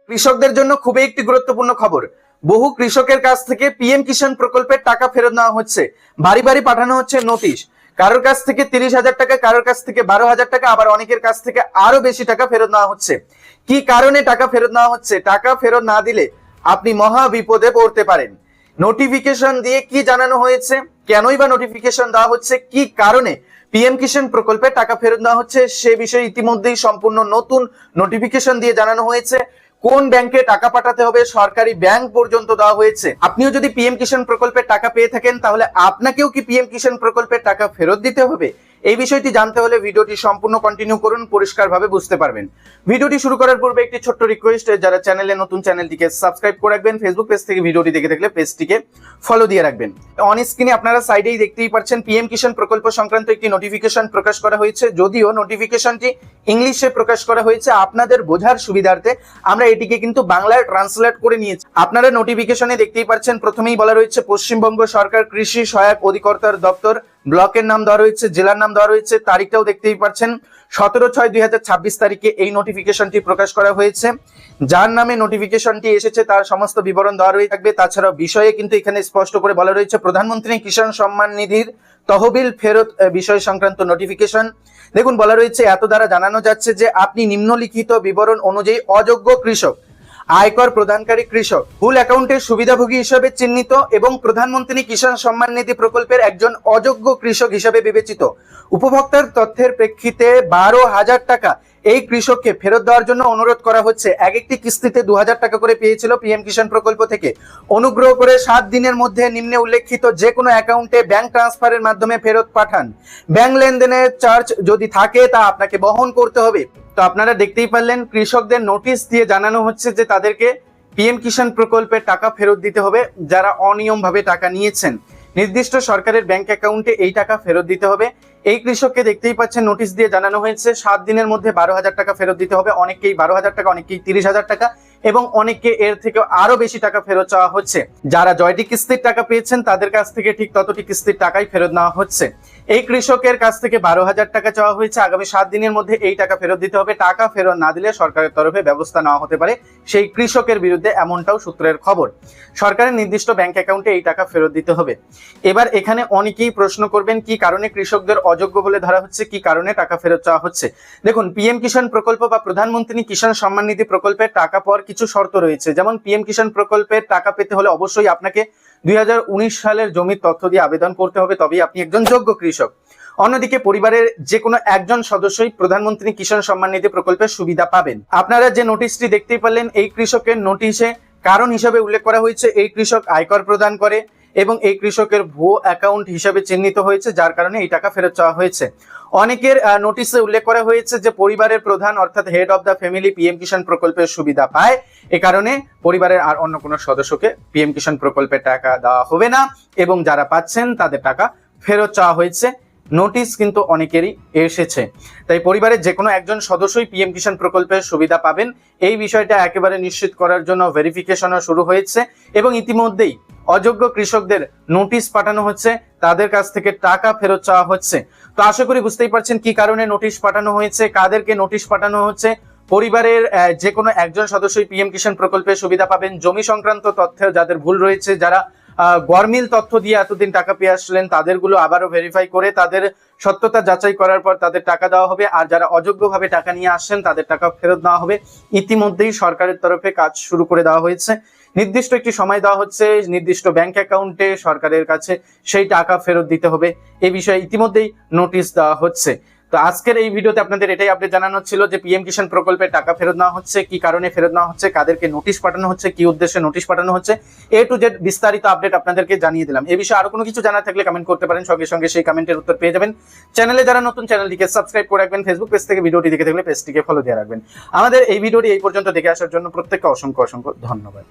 কৃষকদের জন্য খুবই একটি গুরুত্বপূর্ণ খবর। বহু কৃষকের কাছ থেকে পিএম কিষাণ প্রকল্পের টাকা ফেরত নেওয়া হচ্ছে। বাড়ি বাড়ি পাঠানো হচ্ছে নোটিশ। কারোর কাছ থেকে 30,000 টাকা, কারোর কাছ থেকে 12,000 টাকা, আবার অনেকের কাছ থেকে আরো বেশি টাকা ফেরত নেওয়া হচ্ছে। কি কারণে টাকা ফেরত নেওয়া হচ্ছে? টাকা ফেরত না দিলে আপনি মহা বিপদে পড়তে পারেন। নোটিফিকেশন দিয়ে কি জানানো হয়েছে, কেনই বা নোটিফিকেশন দেওয়া হচ্ছে, কি কারণে পিএম কিষাণ প্রকল্পে টাকা ফেরত দেওয়া হচ্ছে, সে বিষয়ে ইতিমধ্যেই সম্পূর্ণ নতুন নোটিফিকেশন দিয়ে জানানো হয়েছে। কোন ব্যাংকে টাকা পাঠাতে হবে সরকারি ব্যাংক পর্যন্ত দেওয়া হয়েছে। আপনিও যদি পিএম কিষাণ প্রকল্পের টাকা পেয়ে থাকেন, তাহলে আপনাকেও কি পিএম কিষাণ প্রকল্পের টাকা ফেরত দিতে হবে? এই বিষয়টি জানতে হলে ভিডিওটি সম্পূর্ণ কন্টিনিউ করুন, পরিষ্কারভাবে বুঝতে পারবেন। ভিডিওটি শুরু করার পূর্বে একটি ছোট্ট রিকোয়েস্ট, যারা চ্যানেলে নতুন চ্যানেলটিকে সাবস্ক্রাইব করে রাখবেন, ফেসবুক পেজ থেকে ভিডিওটি দেখে থাকলে পেজটিকে ফলো দিয়ে রাখবেন। অন স্ক্রিনে আপনারা সাইডেই দেখতেই পাচ্ছেন পিএম কিষাণ প্রকল্প সংক্রান্ত একটি নোটিফিকেশন প্রকাশ করা হয়েছে। যদিও নোটিফিকেশনটি ইংলিশে প্রকাশ করা হয়েছে, আপনাদের বোঝার সুবিধার্থে আমরা এটিকে কিন্তু বাংলায় ট্রান্সলেট করে নিয়েছি। আপনারা নোটিফিকেশনে দেখতেই পাচ্ছেন, প্রথমেই বলা রয়েছে পশ্চিমবঙ্গ সরকার কৃষি সহায়ক অধিকর্তার দপ্তর, ব্লকের নাম দেওয়া রয়েছে, জেলার নাম দেওয়া রয়েছে, তারিখটাও দেখতেই পাচ্ছেন 17/6/2026 তারিখে এই নোটিফিকেশনটি প্রকাশ করা হয়েছে। যার নামে নোটিফিকেশনটি এসেছে তার সমস্ত বিবরণ দেওয়া রয়ে থাকবে। তাছাড়াও বিষয়ে কিন্তু এখানে স্পষ্ট করে বলা রয়েছে প্রধানমন্ত্রী কিষাণ সম্মান নিধির তহবিল ফেরত বিষয় সংক্রান্ত নোটিফিকেশন। দেখুন, বলা রয়েছে এত দ্বারা জানানো যাচ্ছে যে আপনি নিম্নলিখিত বিবরণ অনুযায়ী অযোগ্য কৃষক, আয়কর প্রদানকারী কৃষক, ভুল অ্যাকাউন্টের সুবিধাভোগী হিসেবে চিহ্নিত এবং প্রধানমন্ত্রী কিষাণ সম্মান নিধি প্রকল্পের একজন অযোগ্য কৃষক হিসেবে বিবেচিত। উপভোক্তার তথ্যের প্রেক্ষিতে 12,000 টাকা এই কৃষককে ফেরত দেওয়ার জন্য অনুরোধ করা হচ্ছে। এক একটি কিস্তিতে 2,000 টাকা করে পেয়েছিল পিএম কিষাণ প্রকল্প থেকে। অনুগ্রহ করে 7 দিনের মধ্যে নিম্নে উল্লেখিত যে কোনো অ্যাকাউন্টে ব্যাংক ট্রান্সফারের মাধ্যমে ফেরত পাঠান। ব্যাংক লেনদেনের চার্জ যদি থাকে তা আপনাকে বহন করতে হবে। তো আপনারা দেখতেই পারলেন, কৃষকদের নোটিশ দিয়ে জানানো হচ্ছে যে তাদেরকে পিএম কিষাণ প্রকল্পের টাকা ফেরত দিতে হবে। যারা অনিয়মভাবে টাকা নিয়েছেন, নির্দিষ্ট সরকারের ব্যাংক অ্যাকাউন্টে এই টাকা ফেরত দিতে হবে। এই কৃষককে দেখতেই পাচ্ছেন নোটিশ দিয়ে জানানো হয়েছে 7 দিনের মধ্যে 12,000 টাকা ফেরত দিতে হবে। অনেকেই 12,000 টাকা, অনেকেই 30,000 টাকা এবং অনেককে এর থেকে আরো বেশি টাকা ফেরত চাওয়া হচ্ছে। যারা জয়টি কিস্তির টাকা পেয়েছেন তাদের কাছ থেকে ঠিক ততটি কিস্তির টাকাই ফেরত নেওয়া হচ্ছে। এই কৃষকের কাছ থেকে 12,000 টাকা চাওয়া হয়েছে। আগামী 7 দিনের মধ্যে এই টাকা ফেরত দিতে হবে। টাকা ফেরত না দিলে সরকারের তরফে ব্যবস্থা নেওয়া হতে পারে সেই কৃষকের বিরুদ্ধে, এমনটাও সূত্রের খবর। সরকারের নির্দিষ্ট ব্যাংক অ্যাকাউন্টে এই টাকা ফেরত দিতে হবে। এবার এখানে অনেকেই প্রশ্ন করবেন কি কারণে কৃষকদের অযোগ্য বলে ধরা হচ্ছে, কি কারণে টাকা ফেরত চাওয়া হচ্ছে। দেখুন, পিএম কিষাণ প্রকল্প বা প্রধানমন্ত্রী কিষাণ সম্মান নিধি প্রকল্পের টাকা পাওয়ার কিছু শর্ত রয়েছে। যেমন পিএম কিষাণ প্রকল্পের টাকা পেতে হলে অবশ্যই আপনাকে 2019 সালের জমির তথ্য দিয়ে আবেদন করতে হবে, তবেই আপনি একজন যোগ্য কৃষক। অন্যদিকে পরিবারের যে কোনো একজন সদস্যই প্রধানমন্ত্রী কিষাণ সম্মান নিধি প্রকল্পের সুবিধা পাবেন। আপনারা যে নোটিশটি দেখতেই পারলেন, এই কৃষকের নোটিশে কারণ হিসেবে উল্লেখ করা হয়েছে এই কৃষক আয়কর প্রদান করে এবং এই কৃষকের ভুয়ো অ্যাকাউন্ট হিসেবে চিহ্নিত হয়েছে, যার কারণে এই টাকা ফেরত চাওয়া হয়েছে। অনেকের নোটিশে উল্লেখ করা হয়েছে যে পরিবারের প্রধান অর্থাৎ head of the family PM Kisan প্রকল্পের সুবিধা পায়, এ কারণে পরিবারের আর অন্য কোনো সদস্যকে পিএম কিষাণ প্রকল্পের টাকা দেওয়া হবে না এবং যারা পাচ্ছেন তাদের টাকা ফেরত চাওয়া হয়েছে। নোটিশ কিন্তু অনেকেরই এসেছে, তাই পরিবারের যে কোনো একজন সদস্যই পিএম কিষাণ প্রকল্পের সুবিধা পাবেন। এই বিষয়টা একেবারে নিশ্চিত করার জন্য ভেরিফিকেশনও শুরু হয়েছে এবং ইতিমধ্যেই অযোগ্য কৃষকদের নোটিশ পাঠানো হচ্ছে, তাদের কাছ থেকে টাকা ফেরত চাওয়া হচ্ছে। তো আশা করি বুঝতেই পারছেন কি কারণে নোটিশ পাঠানো হয়েছে, কাদেরকে নোটিশ পাঠানো হচ্ছে। পরিবারের যে কোনো একজন সদস্যই পিএম কিষাণ প্রকল্পের সুবিধা পাবেন। জমি সংক্রান্ত তথ্যে যাদের ভুল রয়েছে, যারা গরমিল তথ্য দিয়ে এতদিন টাকা পেয়ে আসলেন, তাদেরগুলো আবারও ভেরিফাই করে তাদের সত্যতা যাচাই করার পর তাদের টাকা দেওয়া হবে। আর যারা অযোগ্যভাবে টাকা নিয়ে আসছেন তাদের টাকা ফেরত দেওয়া হবে। ইতিমধ্যেই সরকারের তরফে কাজ শুরু করে দেওয়া হয়েছে। নির্দিষ্ট একটি সময় দেওয়া হচ্ছে, নির্দিষ্ট ব্যাংক অ্যাকাউন্টে সরকারের কাছে সেই টাকা ফেরত দিতে হবে। এই বিষয়ে ইতিমধ্যেই নোটিশ দেওয়া হচ্ছে। তো আজকের এই ভিডিওতে আপনাদের এটাই আপডেট জানানো ছিল যে পিএম কিষাণ প্রকল্পে টাকা ফেরত নেওয়া হচ্ছে, কি কারণে ফেরত নেওয়া হচ্ছে, কাদেরকে নোটিশ পাঠানো হচ্ছে, কি উদ্দেশ্যে নোটিশ পাঠানো হচ্ছে, A to Z বিস্তারিত আপডেট আপনাদেরকে জানিয়ে দিলাম। এই বিষয়ে আরো কোনো কিছু জানার থাকলে কমেন্ট করতে পারেন, সঙ্গে সঙ্গে সেই কমেন্টের উত্তর পেয়ে যাবেন। চ্যানেলে যারা নতুন, চ্যানেলটিকে সাবস্ক্রাইব করে রাখবেন, ফেসবুক পেজ থেকে ভিডিওটি দেখে থাকলে পেজটিকে ফলো দিয়ে রাখবেন। আমাদের এই ভিডিওটি এই পর্যন্ত দেখে আসার জন্য প্রত্যেককে অসংখ্য অসংখ্য ধন্যবাদ।